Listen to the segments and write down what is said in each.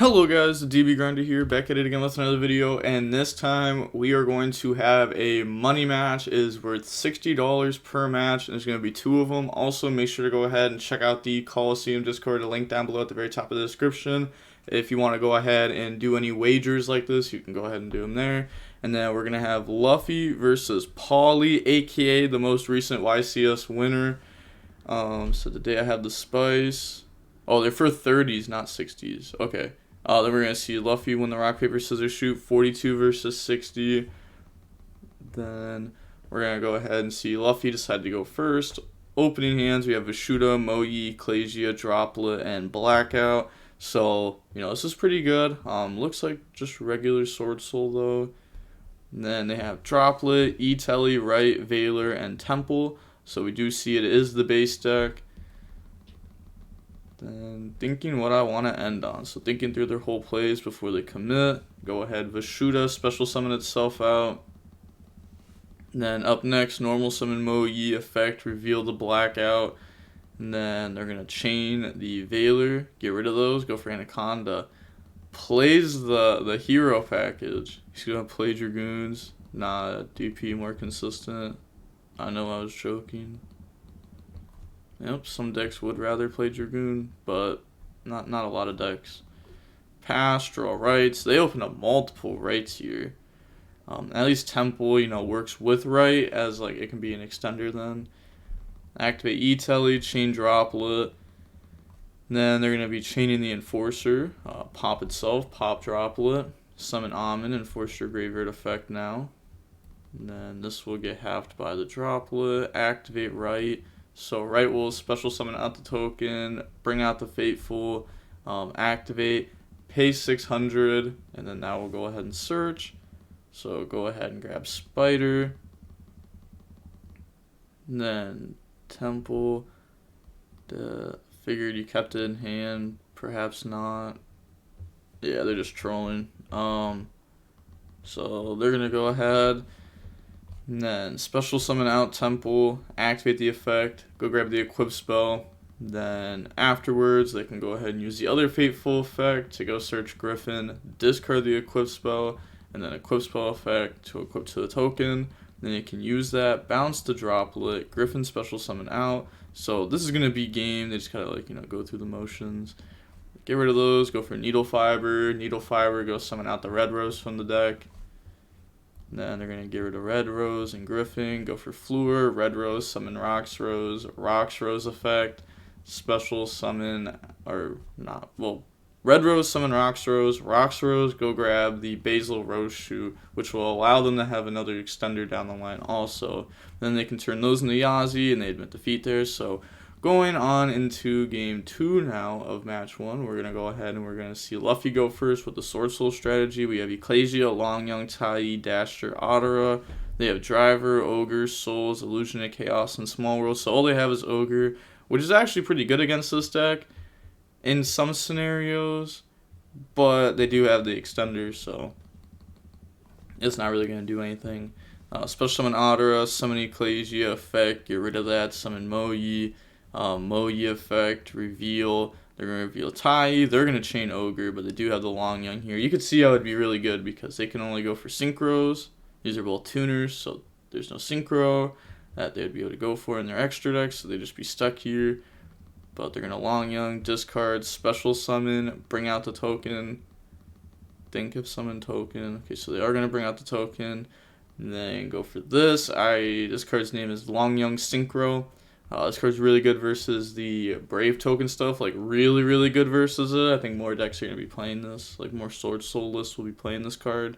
Hello guys, the DB Grinder here, back at it again with another video, and this time we are going to have a money match. It is worth $60 per match, and there's going to be 2 of them. Also, make sure to go ahead and check out the Coliseum Discord, a link down below at the very top of the description. If you want to go ahead and do any wagers like this, you can go ahead and do them there. And then we're going to have Luffy versus Paulie, aka the most recent YCS winner. So today I have the Spice. Oh, they're for 30s, not 60s. Okay. Then we're going to see Luffy win the rock, paper, scissors, shoot, 42 versus 60. Then we're going to go ahead and see Luffy decide to go first. Opening hands, we have Vishuda, Moyi, Clasia, Droplet, and Blackout. So, this is pretty good. Looks like just regular SwordSoul, though. And then they have Droplet, E-Telly, Right, Valor, and Temple. So we do see it is the base deck. Then thinking what I want to end on. So thinking through their whole plays before they commit. Go ahead, Vishuda, special summon itself out. And then up next, normal summon Moyi, effect, reveal the Blackout. And then they're going to chain the Valor, get rid of those, go for Anaconda. Plays the hero package. He's going to play Dragoons. Nah, DP more consistent. I know I was joking. Yep, some decks would rather play Dragoon, but not a lot of decks. Pass, draw rights. They open up multiple rights here. At least Temple, works with right as like it can be an extender then. Activate E-Telly, chain Droplet. Then they're going to be chaining the Enforcer. Pop itself, pop Droplet. Summon Amin, Enforcer Graveyard effect now. And then this will get halved by the Droplet. Activate right. So right will special summon out the token, bring out the Fateful, activate, pay 600, and then now we'll go ahead and search. So go ahead and grab Spider. And then Temple. Figured you kept it in hand, perhaps not. Yeah, they're just trolling. So they're gonna go ahead. And then special summon out Temple, activate the effect, go grab the equip spell. Then afterwards, they can go ahead and use the other Fateful effect to go search Griffin, discard the equip spell, and then equip spell effect to equip to the token. Then you can use that, bounce the Droplet, Griffin special summon out. So this is going to be game. They just gotta go through the motions. Get rid of those, go for Needle Fiber, go summon out the Red Rose from the deck. Then they're going to get rid of Red Rose and Griffin, go for Fluor, Red Rose, summon Rocks Rose effect, special summon, Red Rose, summon Rocks Rose, go grab the Basil Rose Shoe, which will allow them to have another extender down the line also. Then they can turn those into Yazi, and they admit defeat there. So going on into game 2 now of match 1, we're going to go ahead and we're going to see Luffy go first with the SwordSoul strategy. We have Ecclesia, Long Young, Tai, Dasher, Otara. They have Driver, Ogre, Souls, Illusion of Chaos, and Small World. So all they have is Ogre, which is actually pretty good against this deck in some scenarios, but they do have the extenders, so it's not really going to do anything. Special summon Otara, summon Ecclesia effect, get rid of that, summon Moyi. Moyi effect, reveal. They're going to reveal Tai. They're going to chain Ogre, but they do have the Long Young here. You could see how it would be really good because they can only go for synchros. These are both tuners, so there's no synchro that they would be able to go for in their extra decks, so they'd just be stuck here. But they're going to Long Young, discard, special summon, bring out the token. Think of summon token. Okay, so they are going to bring out the token. And then go for this. This card's name is Long Young Synchro. This card's really good versus the Brave token stuff, like really, really good versus it. I think more decks are going to be playing this, like more SwordSoul lists will be playing this card.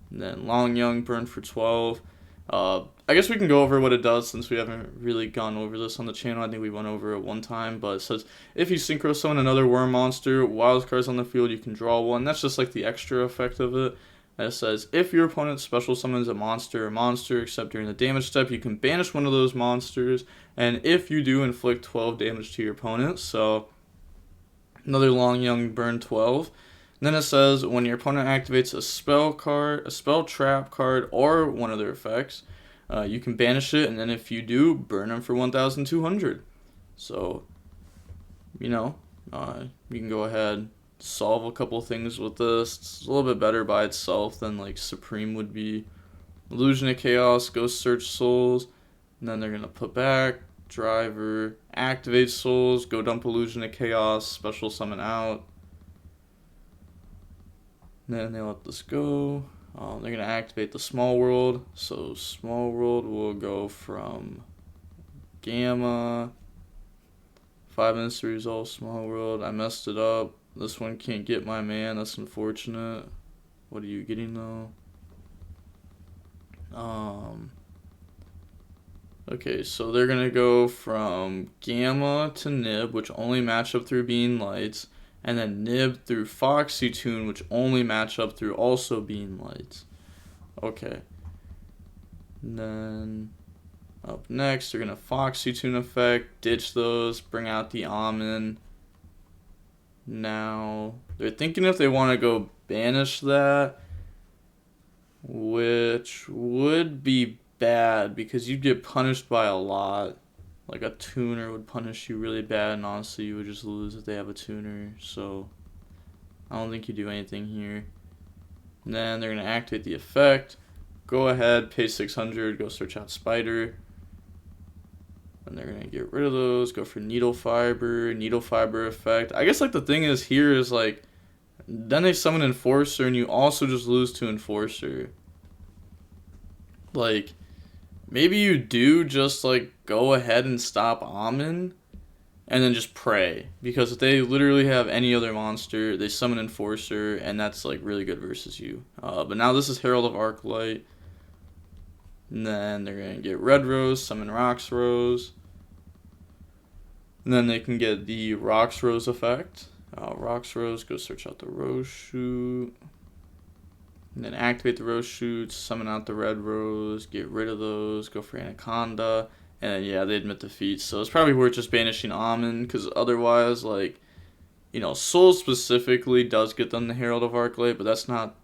And then Long Young, burn for 12. I guess we can go over what it does since we haven't really gone over this on the channel. I think we went over it one time, but it says if you synchro summon another worm monster while this card's on the field, you can draw one. That's just like the extra effect of it. And it says if your opponent special summons a monster except during the damage step, you can banish one of those monsters, and if you do, inflict 12 damage to your opponent. So another Long Young, burn 12. And then it says when your opponent activates a spell card, a spell trap card, or one of their effects, you can banish it, and then if you do, burn them for 1,200. So, you can go ahead, solve a couple things with this. It's a little bit better by itself than like Supreme would be. Illusion of Chaos, go search souls, and then they're going to put back, driver, activate souls, go dump Illusion of Chaos, special summon out. And then they let this go. They're going to activate the Small World, so Small World will go from Gamma, 5 minutes to resolve Small World. I messed it up. This one can't get my man, that's unfortunate. What are you getting though? Okay, so they're gonna go from Gamma to Nib, which only match up through Being Lights, and then Nib through Foxy Tune, which only match up through also Being Lights. Okay. And then up next, they're gonna Foxy Tune effect, ditch those, bring out the Amun. Now they're thinking if they want to go banish that, which would be bad because you'd get punished by a lot. Like a tuner would punish you really bad, and honestly you would just lose if they have a tuner, so I don't think you do anything here. And then they're going to activate the effect, go ahead, pay 600, go search out Spider, and they're going to get rid of those, go for Needle Fiber effect. I guess like the thing is here is like, then they summon Enforcer and you also just lose to Enforcer. Like, maybe you do just like go ahead and stop Amun and then just pray. Because if they literally have any other monster, they summon Enforcer and that's like really good versus you. But now this is Herald of Arclight. And then they're going to get Red Rose, summon Rox Rose. And then they can get the Rox Rose effect. Rox Rose, go search out the Rose Shoot. And then activate the Rose Shoots, summon out the Red Rose, get rid of those, go for Anaconda. And then, yeah, they admit defeat. So it's probably worth just banishing Amun, because otherwise, like, you know, Soul specifically does get them the Herald of Arclight, but that's not,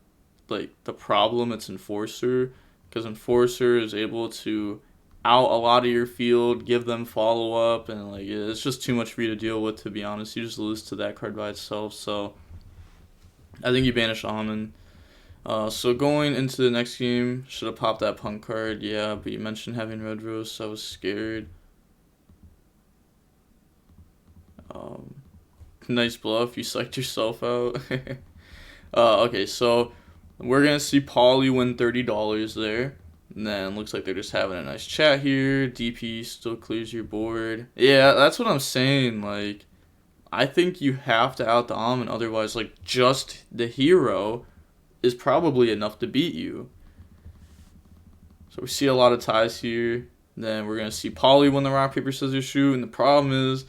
like, the problem. It's Enforcer. Because Enforcer is able to out a lot of your field, give them follow-up, and like it's just too much for you to deal with, to be honest. You just lose to that card by itself, so I think you banish Amun. So going into the next game, should have popped that Punk card, yeah, but you mentioned having Red Rose, so I was scared. Nice bluff, you psyched yourself out. Okay, so we're going to see Pauly win $30 there. And then looks like they're just having a nice chat here. DP still clears your board. Yeah, that's what I'm saying. Like, I think you have to out the Amun. Otherwise, like, just the hero is probably enough to beat you. So we see a lot of ties here. Then we're going to see Pauly win the Rock, Paper, Scissors, Shoot. And the problem is,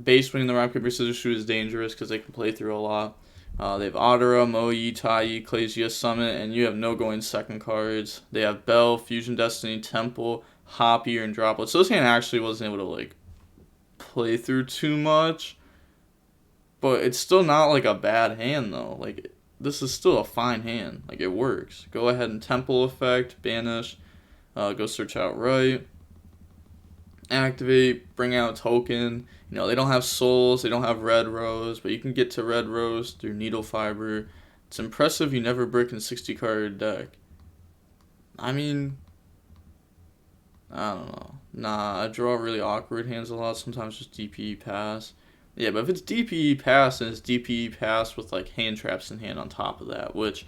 base winning the Rock, Paper, Scissors, Shoot is dangerous because they can play through a lot. They have Adara, Moe, Tai, Ecclesia, Summit, and you have no going second cards. They have Bell, Fusion Destiny, Temple, Hoppier, and Droplet. So this hand actually wasn't able to, like, play through too much. But it's still not, like, a bad hand, though. Like, this is still a fine hand. Like, it works. Go ahead and Temple effect, banish, go search out right. Activate, bring out token. You know, they don't have souls, they don't have Red Rose, but you can get to Red Rose through Needle Fiber. It's impressive you never break in 60 card deck. I mean, I don't know. Nah, I draw really awkward hands a lot, sometimes just DPE pass. Yeah, but if it's DPE pass and it's DPE pass with like hand traps in hand on top of that, which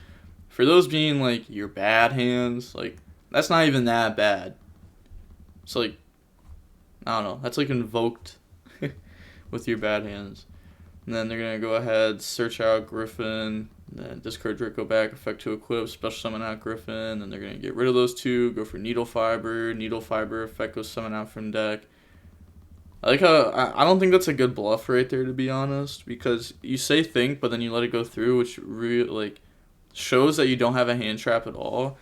for those being like your bad hands, like that's not even that bad. It's like, I don't know, that's like invoked with your bad hands. And then they're going to go ahead, search out Griffin, then discard Draco back, effect to equip, special summon out Griffin, then they're going to get rid of those two, go for Needle Fiber, effect goes summon out from deck. I like how, I don't think that's a good bluff right there, to be honest, because you say think, but then you let it go through, which really, like, shows that you don't have a hand trap at all.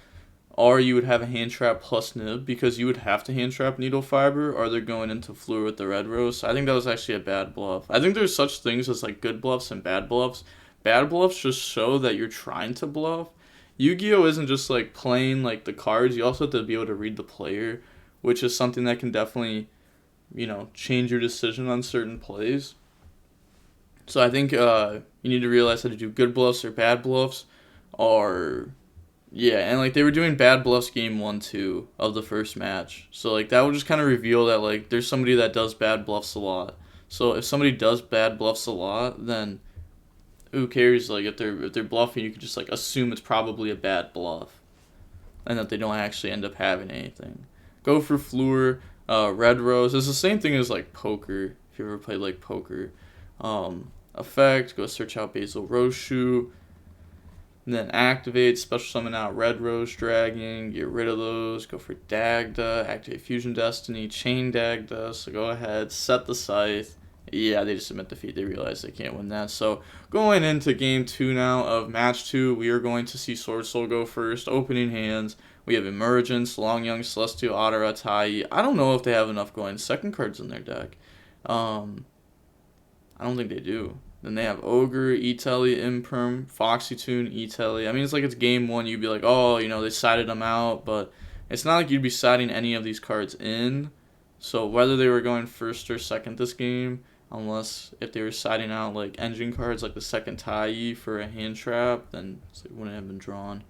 Or you would have a hand trap plus nib, because you would have to hand trap Needle Fiber, or they're going into Fluor with the Red Rose. So I think that was actually a bad bluff. I think there's such things as like good bluffs and bad bluffs. Bad bluffs just show that you're trying to bluff. Yu-Gi-Oh! Isn't just like playing like the cards, you also have to be able to read the player, which is something that can definitely, you know, change your decision on certain plays. So I think You need to realize how to do good bluffs or bad bluffs, or yeah, and like they were doing bad bluffs game 1-2 of the first match. So like that would just kind of reveal that like there's somebody that does bad bluffs a lot. So if somebody does bad bluffs a lot, then who cares? Like if they're bluffing, you could just like assume it's probably a bad bluff, and that they don't actually end up having anything. Go for Fleur, Red Rose. It's the same thing as like poker. If you ever played like poker, effect. Go search out Basil Rose Shoe. And then activate, special summon out Red Rose Dragon, get rid of those, go for Dagda, activate Fusion Destiny, chain Dagda, so go ahead, set the Scythe. Yeah, they just submit defeat, they realize they can't win that. So going into game 2 now of match 2, we are going to see SwordSoul go first, opening hands. We have Emergence, Long Young, Celestial, Ottera, Tai. I don't know if they have enough going second cards in their deck. I don't think they do. Then they have Ogre, E-Telly, Imperm, Foxytune, E-Telly. I mean, it's like it's game 1. You'd be like, oh, you know, they sided them out. But it's not like you'd be siding any of these cards in. So whether they were going first or second this game, unless if they were siding out like engine cards like the second Tai for a hand trap, then it wouldn't have been drawn.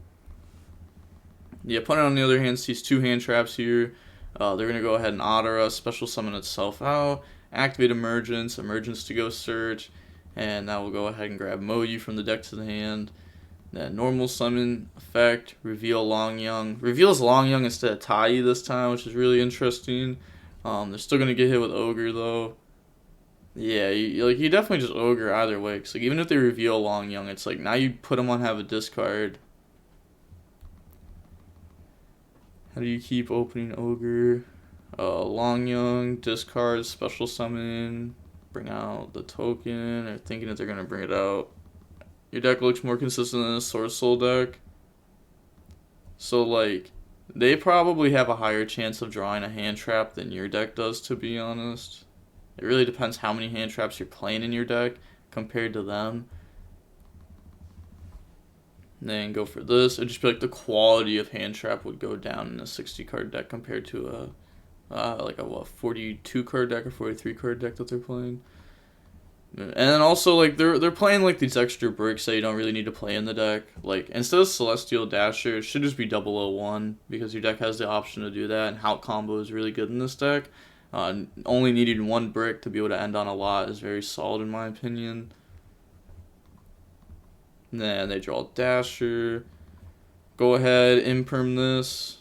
The opponent, on the other hand, sees 2 hand traps here. They're going to go ahead and Ottera, special summon itself out, activate Emergence to go search. And that will go ahead and grab Moyu from the deck to the hand. Then normal summon effect, reveal Long Young. Reveals Long Young instead of Tai this time, which is really interesting. They're still going to get hit with Ogre though. Yeah, you definitely just Ogre either way. Cause like, even if they reveal Long Young, it's like now you put them on have a discard. How do you keep opening Ogre? Long Young, discard, special summon. Bring out the token, or thinking that they're going to bring it out. Your deck looks more consistent than a SwordSoul deck. So, like, they probably have a higher chance of drawing a hand trap than your deck does, to be honest. It really depends how many hand traps you're playing in your deck compared to them. And then go for this. It'd just be like the quality of hand trap would go down in a 60 card deck compared to a 42 card deck or 43 card deck that they're playing. And then also like they're playing like these extra bricks that you don't really need to play in the deck. Like instead of Celestial Dasher, it should just be 001 because your deck has the option to do that, and Hout combo is really good in this deck. Only needing 1 brick to be able to end on a lot is very solid in my opinion. And then they draw Dasher. Go ahead, imperm this.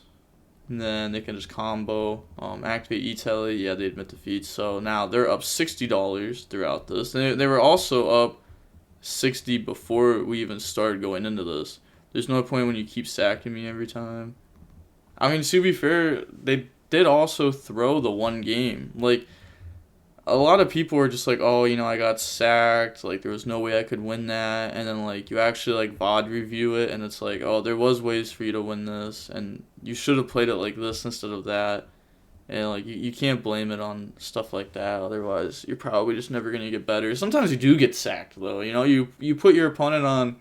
And then they can just combo, activate E-Telly. Yeah, they admit defeat. So now they're up $60 throughout this. They were also up 60 before we even started going into this. There's no point when you keep sacking me every time. I mean, to be fair, they did also throw the 1 game. Like, a lot of people were just like, oh, you know, I got sacked. Like, there was no way I could win that. And then, like, you actually, like, VOD review it. And it's like, oh, there was ways for you to win this. And you should have played it like this instead of that. And, like, you can't blame it on stuff like that. Otherwise, you're probably just never going to get better. Sometimes you do get sacked, though. You know, you put your opponent on,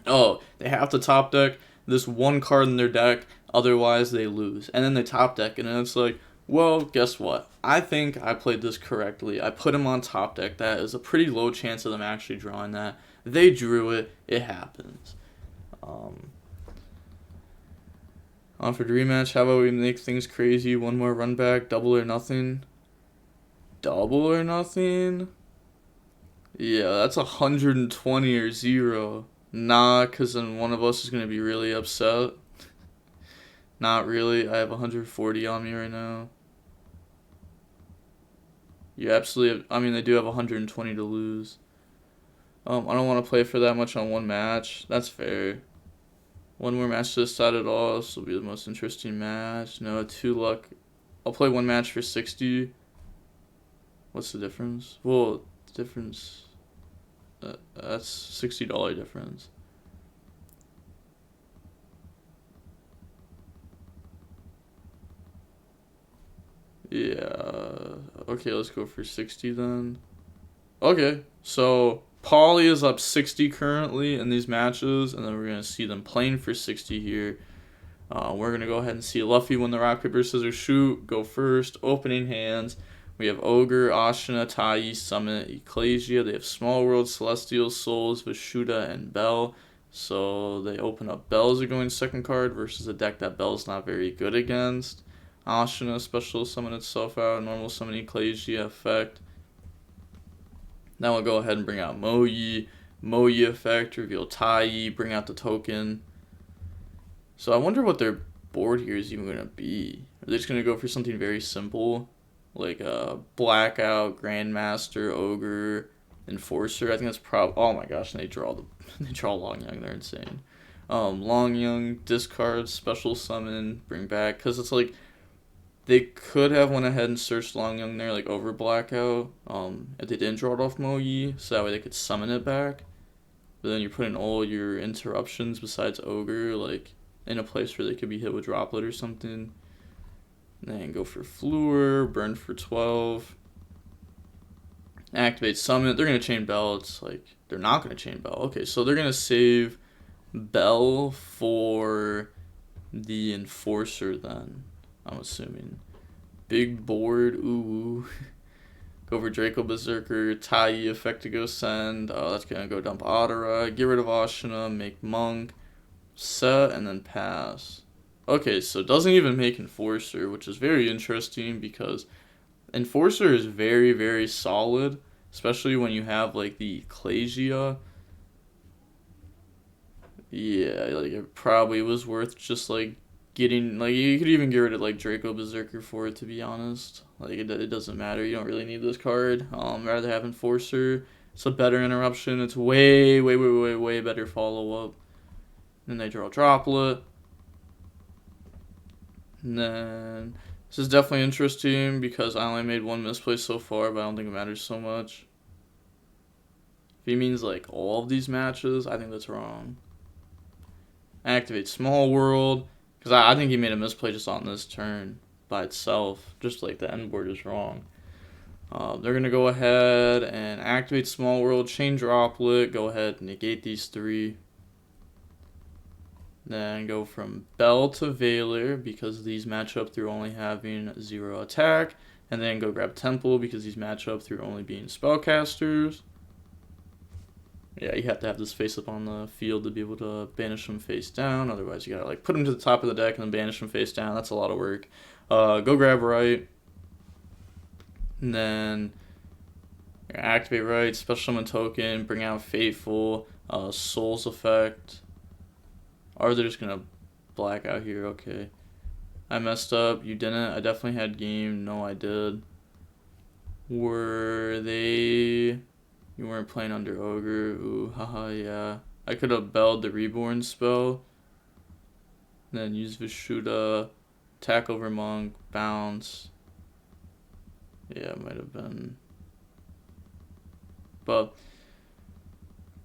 oh, they have to top deck this 1 card in their deck. Otherwise, they lose. And then they top deck. And then it's like, well, guess what? I think I played this correctly. I put him on top deck. That is a pretty low chance of them actually drawing that. They drew it. It happens. On for the rematch. How about we make things crazy? 1 more run back. Double or nothing. Double or nothing? Yeah, that's 120 or 0. Nah, because then one of us is going to be really upset. Not really. I have 140 on me right now. You absolutely have, I mean, they do have 120 to lose. I don't want to play for that much on 1 match. That's fair. 1 more match to decide it all. This will be the most interesting match. No, 2 luck. I'll play 1 match for 60. What's the difference? Well, the difference... that's $60 difference. Yeah. Okay, let's go for 60 then. Okay, so Pauly is up 60 currently in these matches, and then we're going to see them playing for 60 here. We're going to go ahead and see Luffy win the rock, paper, scissors, shoot, go first, opening hands. We have Ogre, Ashina, Tai, Summit, Ecclesia. They have Small World, Celestial Souls, Vishuda, and Bell. So they open up Bell as a going second card versus a deck that Bell's not very good against. Ashina special summon itself out, normal summon Ecclesia effect. Now we'll go ahead and bring out Moyi. Moyi effect, reveal Tai, bring out the token. So I wonder what their board here is even going to be. Are they just going to go for something very simple? Like a Blackout, Grandmaster, Ogre, Enforcer. I think that's oh my gosh, and they draw Long Young. They're insane. Long Young, discard, special summon, bring back. Because it's like, they could have went ahead and searched Long Young there, like over Blackout. If they didn't draw it off Moyi, so that way they could summon it back. But then you're putting all your interruptions besides Ogre, like, in a place where they could be hit with Droplet or something. Then go for Fluor, burn for 12. Activate Summit. They're going to chain Bell. It's like, they're not going to chain Bell. Okay, so they're going to save Bell for the Enforcer then, I'm assuming. Big board. Ooh. Go for Draco Berserker. Tai effect to go send. That's going to go dump Adara. Get rid of Ashina. Make Monk. Set and then pass. Okay, so it doesn't even make Enforcer, which is very interesting because Enforcer is very, very solid, especially when you have like the Ecclesia. Yeah, like it probably was worth just like getting, like you could even get rid of like Draco Berserker for it, to be honest. Like it doesn't matter, you don't really need this card. Rather have Enforcer. It's a better interruption. It's way, way, way, way, way better follow up. Then they draw Droplet. And then this is definitely interesting because I only made one misplay so far, but I don't think it matters so much. If he means like all of these matches, I think that's wrong. Activate Small World, because I think he made a misplay just on this turn by itself, just like the end board is wrong. They're going to go ahead and activate Small World, chain Droplet, go ahead and negate these three. Then go from Bell to Veiler because these match up through only having 0 attack. And then go grab Temple because these match up through only being spellcasters. Yeah, you have to have this face up on the field to be able to banish them face down. Otherwise, you gotta like put them to the top of the deck and then banish them face down. That's a lot of work. Go grab Right. And then activate Right, special summon token, bring out Fateful, Soul's effect. Or they're just gonna black out here. Okay. I messed up. You didn't. I definitely had game. No, I did. Were they... You weren't playing under Ogre. Ooh, haha, yeah. I could have belled the Reborn spell. Then use Vishuda. Attack over Monk. Bounce. Yeah, it might have been. But...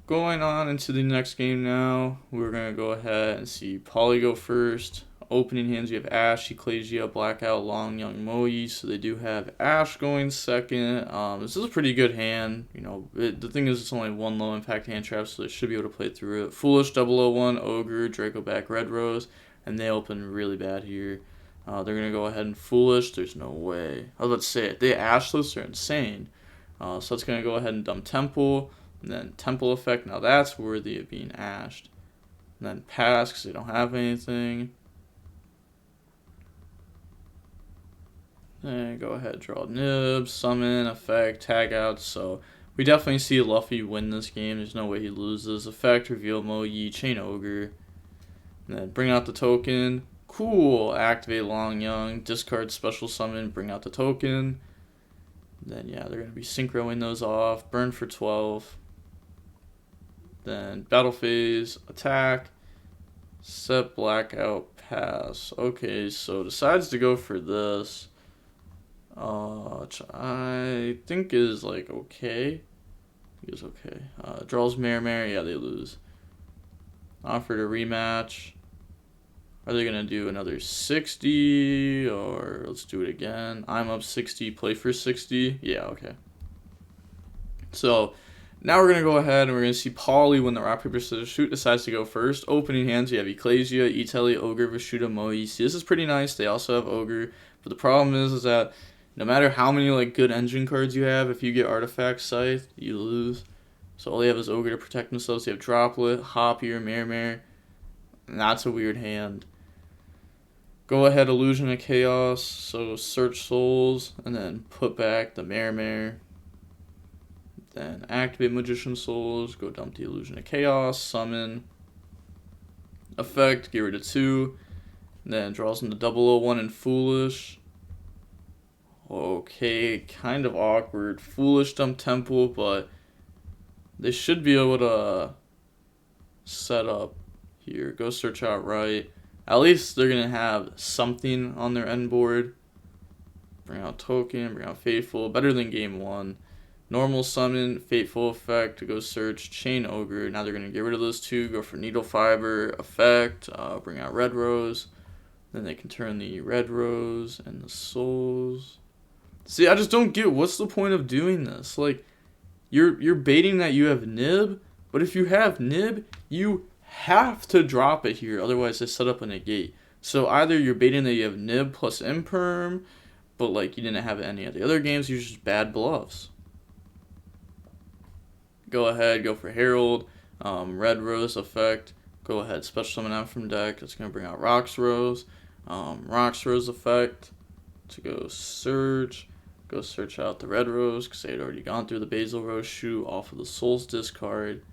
Going on into the next game now, we're going to go ahead and see Poly go first. Opening hands, you have Ash, Ecclesia, Blackout, Long Young, Moyi. So they do have Ash going second. This is a pretty good hand. You know, the thing is it's only one low impact hand trap, so they should be able to play through it. Foolish 001, Ogre, Draco back, Red Rose, and they open really bad here. They're going to go ahead and Foolish. There's no way. I was about to say it. They Ashless are insane. So it's going to go ahead and dump Temple. And then Temple effect, now that's worthy of being ashed. And then pass, because they don't have anything. And go ahead, draw Nib, summon, effect, tag out. So we definitely see Luffy win this game. There's no way he loses. Effect, reveal Moyi, chain Ogre. And then bring out the token. Cool, activate Long Young, discard special summon, bring out the token. Then yeah, they're going to be synchroing those off. Burn for 12. Then battle phase, attack, set Blackout, pass. Okay, so decides to go for this, which I think is like okay. He is okay. Draws Mare, yeah, they lose. Offered a rematch. Are they gonna do another 60 or let's do it again? I'm up 60, play for 60. Yeah, okay. So. Now we're going to go ahead and we're going to see Poly when the rock, paper, scissors, shoot decides to go first. Opening hands, you have Ecclesia, Italy, Ogre, Vishuda, Moyi. See, this is pretty nice. They also have Ogre. But the problem is that, No matter how many like good engine cards you have, if you get Artifact Scythe, you lose. So all they have is Ogre to protect themselves. They have Droplet, Hopier, Mare, and that's a weird hand. Go ahead, Illusion of Chaos, so search souls, and then put back the Mare. Then activate Magician Souls, go dump the Illusion of Chaos, summon, effect, get rid of 2, then draws into 001 and Foolish. Okay, kind of awkward. Foolish dump Temple, but they should be able to set up here. Go search outright. At least they're going to have something on their end board. Bring out Token, bring out Fateful. Better than game 1. Normal summon, Fateful effect to go search, Chain Ogre. Now they're going to get rid of those 2, go for Needle Fiber, effect, bring out Red Rose. Then they can turn the Red Rose and the Souls. See, I just don't get what's the point of doing this. Like, you're baiting that you have Nib, but if you have Nib, you have to drop it here, otherwise they set up a negate. So either you're baiting that you have Nib plus Imperm, but like you didn't have it any of the other games, you're just bad bluffs. Go ahead, go for Herald, Red Rose effect, go ahead, special summon out from deck, it's going to bring out Rox Rose, effect to go search out the Red Rose, because they had already gone through the Basil Rose shoe off of the Souls discard.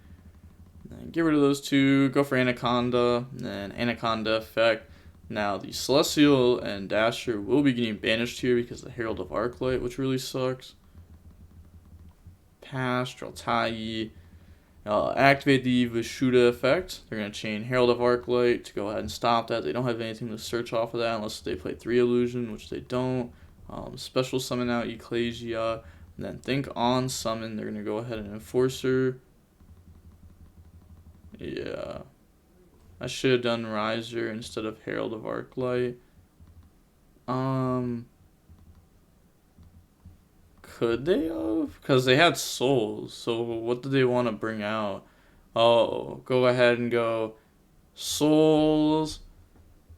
Then get rid of those 2, go for Anaconda, and then Anaconda effect. Now the Celestial and Dasher will be getting banished here because of the Herald of Arclight, which really sucks. Pass, draw Tai. Activate the Vishuda effect. They're going to chain Herald of Arclight to go ahead and stop that. They don't have anything to search off of that unless they play 3 Illusion, which they don't. Special summon out Ecclesia, and then think on summon. They're going to go ahead and Enforcer. Yeah. I should have done Riser instead of Herald of Arclight. Could they have? Because they had Souls, so what did they want to bring out? Oh, go ahead and go Souls,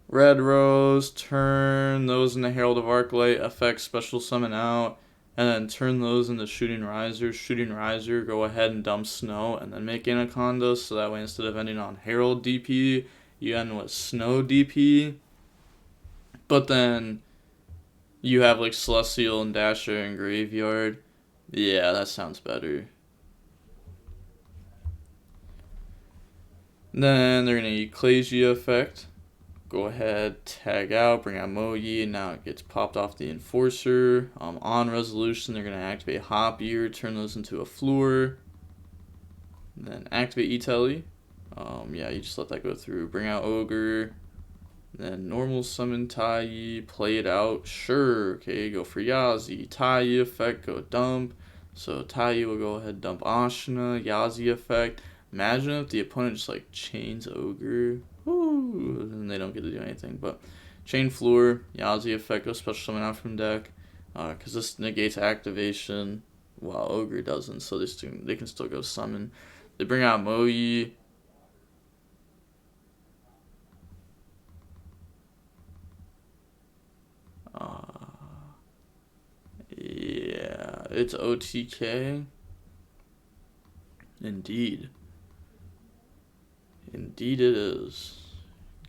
Red Rose, turn those into Herald of Arclight, effect special summon out, and then turn those into Shooting Riser. Shooting Riser, go ahead and dump Snow, and then make Anaconda, so that way instead of ending on Herald DP, you end with Snow DP. But then you have like Celestial and Dasher and Graveyard. Yeah, that sounds better. Then they're going to Ecclesia effect. Go ahead, tag out, bring out Moyi, and now it gets popped off the Enforcer. On resolution, they're going to activate Hopier, turn those into a Floor. Then activate E-Telly. Yeah, you just let that go through. Bring out Ogre. Then normal summon Tai, play it out. Sure, okay, go for Yazi. Tai effect, go dump. So Tai will go ahead, dump Ashina. Yazi effect. Imagine if the opponent just like chains Ogre. Woo! And they don't get to do anything. But chain Floor, Yazi effect, go special summon out from deck. Because this negates activation while Ogre doesn't. So they can still go summon. They bring out Moyi. Yeah, it's OTK. Indeed it is.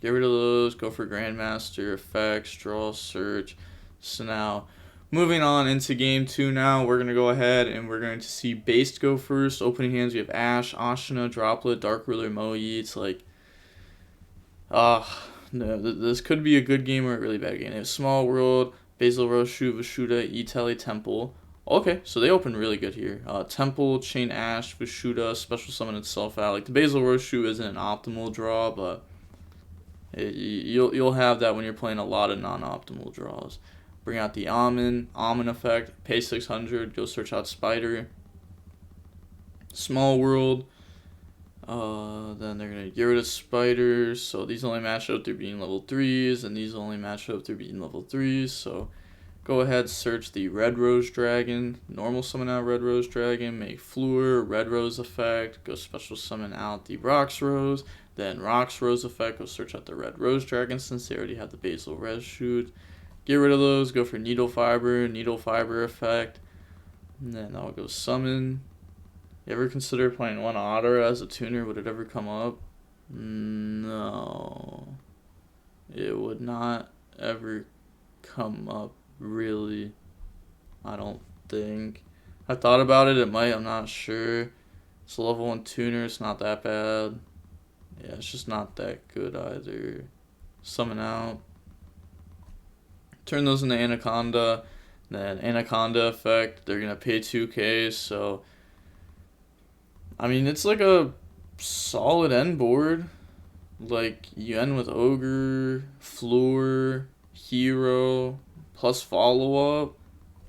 Get rid of those, go for Grandmaster, effects, draw, search. So now, moving on into game 2 now, we're going to go ahead and we're going to see Baxt go first. Opening hands, we have Ash, Ashina, Droplet, Dark Ruler, Moyi. It's like, no, this could be a good game or a really bad game. They have Small World, Basil Roshu, Vishuda, E-Telly, Temple. Okay, so they open really good here. Temple, Chain Ash, Vishuda, special summon itself out. Like the Basil Roshu isn't an optimal draw, but you'll have that when you're playing a lot of non-optimal draws. Bring out the Almond effect, pay 600, go search out Spider. Small World. Then they're going to get rid of Spiders, so these only match up through being level 3s, and these only match up through being level 3s, so go ahead, search the Red Rose Dragon, normal summon out Red Rose Dragon, make Floor, Red Rose effect, go special summon out the Rox Rose, then Rox Rose effect, go search out the Red Rose Dragon since they already have the Basil Res shoot, get rid of those, go for needle fiber effect, and then I'll go summon. You ever consider playing one otter as a tuner? Would it ever come up? No. It would not ever come up, really. I don't think. I thought about it, it might, I'm not sure. It's a level 1 tuner, it's not that bad. Yeah, it's just not that good either. Summon out. Turn those into Anaconda. Then Anaconda effect, they're gonna pay 2k, so I mean it's like a solid end board. Like you end with Ogre, Floor, Hero, plus follow up.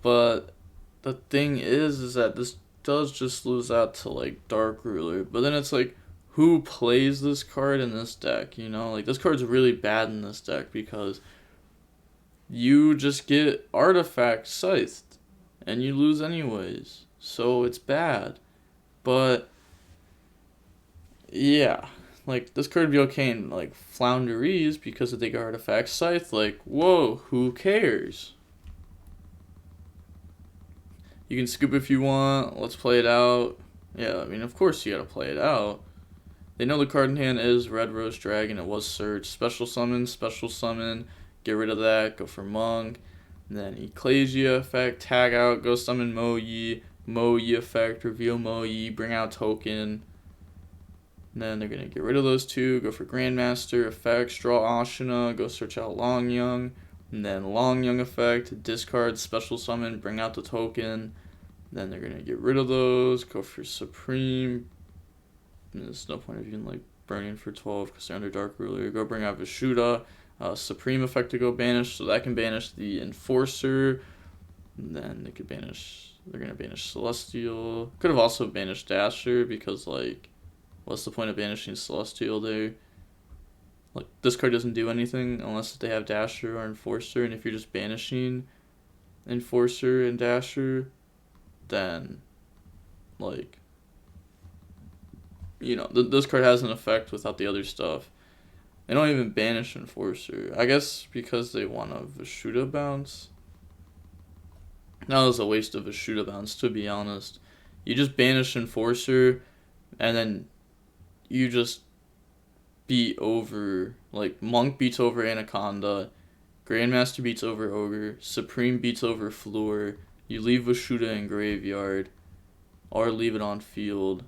But the thing is that this does just lose out to like Dark Ruler. But then it's like, who plays this card in this deck? You know, like this card's really bad in this deck because you just get artifact scythed and you lose anyways. So it's bad. But yeah, like this card would be okay in like Flounderies because if they got artifact scythe, like whoa, who cares? You can scoop if you want. Let's play it out. Yeah, I mean of course you gotta play it out. They know the card in hand is Red Rose Dragon. It was search. Special summon. Get rid of that. Go for Monk. And then Ecclesia effect. Tag out. Go summon Moyi. Moyi effect. Reveal Moyi. Bring out token. And then they're going to get rid of those two. Go for Grandmaster effects. Draw Ashina. Go search out Long Young. And then Long Young effect. Discard. Special summon. Bring out the token. Then they're going to get rid of those. Go for Supreme. There's no point of even like burning for 12 because they're under Dark Ruler. Go bring out Vishuda. Supreme effect to go banish, so that can banish the Enforcer. And then they could banish. They're gonna banish Celestial. Could have also banished Dasher because like, what's the point of banishing Celestial there? Like this card doesn't do anything unless they have Dasher or Enforcer, and if you're just banishing Enforcer and Dasher, then like, you know, this card has an effect without the other stuff. They don't even banish Enforcer. I guess because they want a Vishuda bounce. That was a waste of Vishuda bounce, to be honest. You just banish Enforcer, and then you just beat over, like, Monk beats over Anaconda, Grandmaster beats over Ogre, Supreme beats over Floor, you leave Vishuda in graveyard, or leave it on field.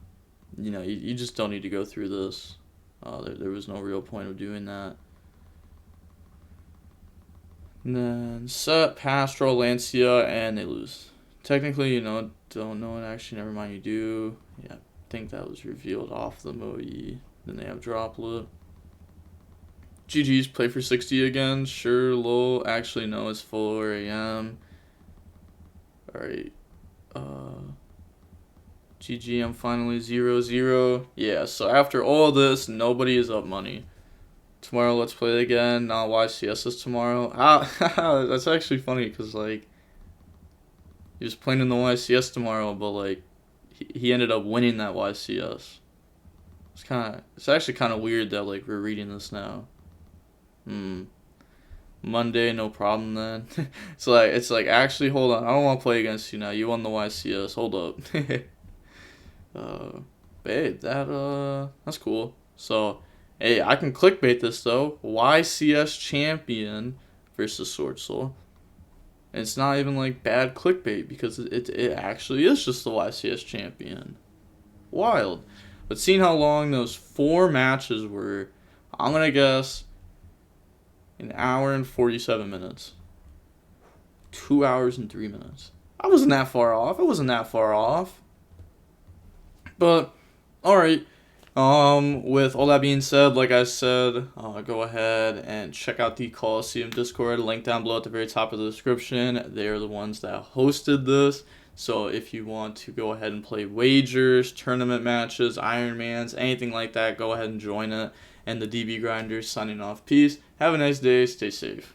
You know, you just don't need to go through this. There was no real point of doing that. And then set, pass, draw Lancia, and they lose. Technically, you know, don't know it. Actually, never mind, you do. Yeah, I think that was revealed off the Moe. Then they have Droplet. GG's, play for 60 again. Sure, lol. Actually, no, it's 4 a.m. Alright. GG, I'm finally 0-0. Yeah, so after all this, nobody is up money. Tomorrow, let's play it again. Not YCS is tomorrow. That's actually funny, because, like, he was playing in the YCS tomorrow, but, like, he ended up winning that YCS. It's actually kind of weird that, like, we're reading this now. Monday, no problem then. It's like, actually, hold on. I don't want to play against you now. You won the YCS. Hold up. Babe, that's cool. So, hey, I can clickbait this though. YCS champion versus SwordSoul. And it's not even like bad clickbait because it actually is just the YCS champion. Wild. But seeing how long those 4 matches were, I'm gonna guess 1 hour and 47 minutes. 2 hours and 3 minutes. I wasn't that far off. But, alright, with all that being said, like I said, go ahead and check out the Coliseum Discord, link down below at the very top of the description. They're the ones that hosted this, so if you want to go ahead and play wagers, tournament matches, Ironmans, anything like that, go ahead and join it. And the DB Grinders signing off. Peace, have a nice day, stay safe.